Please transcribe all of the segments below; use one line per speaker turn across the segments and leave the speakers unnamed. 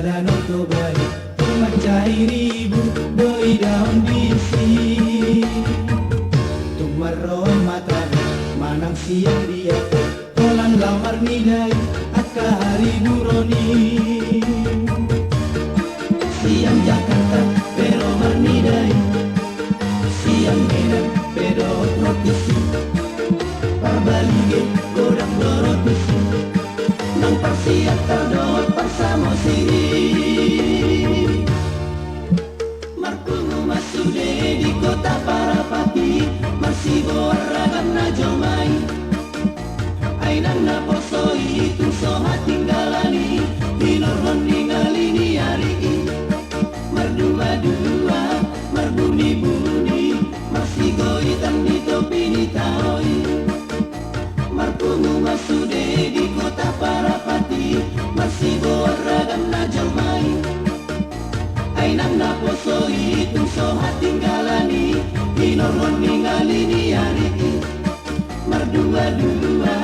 Danau Toba macai ribu doi daun bisi tumaron mata manang siang dia tolan lamar nidai akka hari buroni siang Jakarta pero marnidai siang Medan pero rotisi parbalige godang dorotisi nang parsiat tardot parsamo siri marpungu masude di kota Parapati masih boragam na jomai ainan na posoi tung soha tinggalani dinorhon ningalini hari mardua-dua marbuni-buni masih goitan di topi di taoi marpungu masude di kota Parapati masih boragam na jomai ainang na posoi tung soha tinggalani dinorhon ningalini hari mardua-dua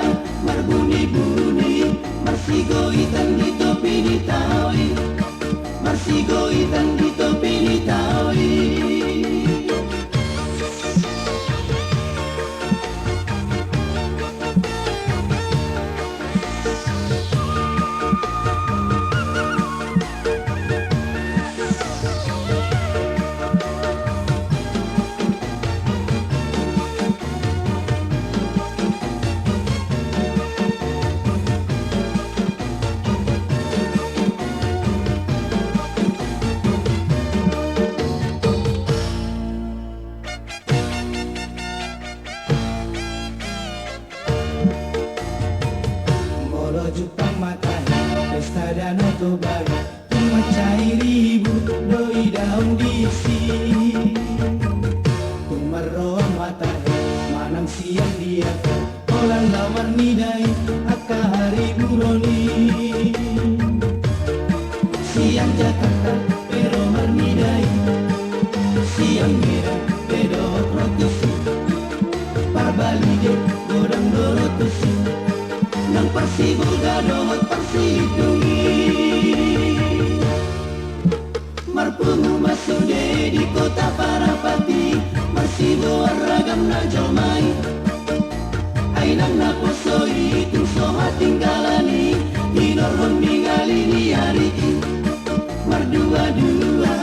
marbuni-buni masih goitan di topi di taoi masih goitan di topi di taoi. Jepang matai pesta Danau Toba macai ribu doi daun bisi tumaron matai manang siang dia tolan lamar nidai akka hari buroni siang Jakarta pero marnidai siang Medan pero rotisi parbalige godang dorotisi nang parsibol gadot parsidungi marpungu masude di kota Parapati marsibo ragam na jomai ainang na posoi tung soha tinggalani dinorhon ningalini hari mardua-dua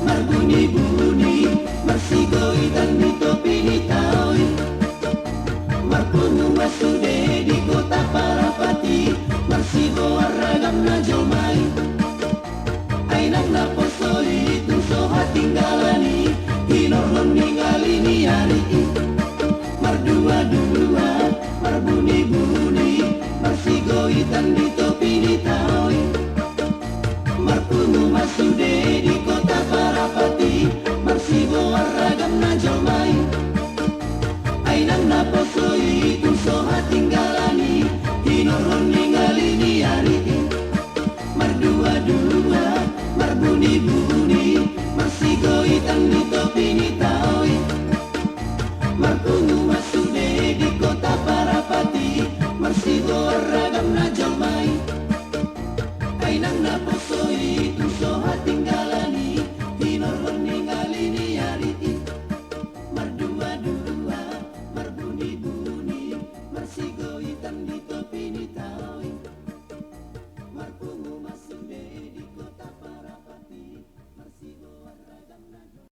marbuni-buni marsigoitan di topi di taoi marpungu masude di kota Parapati marsibo ragam na jomai ainang na posoi tung soha tinggalani dinorhon ningalini hari mardua-dua marbuni-buni marsigoitan di topi di taoi marpungu masude di kota Parapati marsibo ragam na jomai ainang na posoi tung soha tinggalani dinorhon ningalini hari mardua-dua marbuni-buni masih goitan di topi di taoi marpungu masude di kota Parapati marsibo ragam na jomai ainang na posoi tung soha tinggalani dinorhon ningalini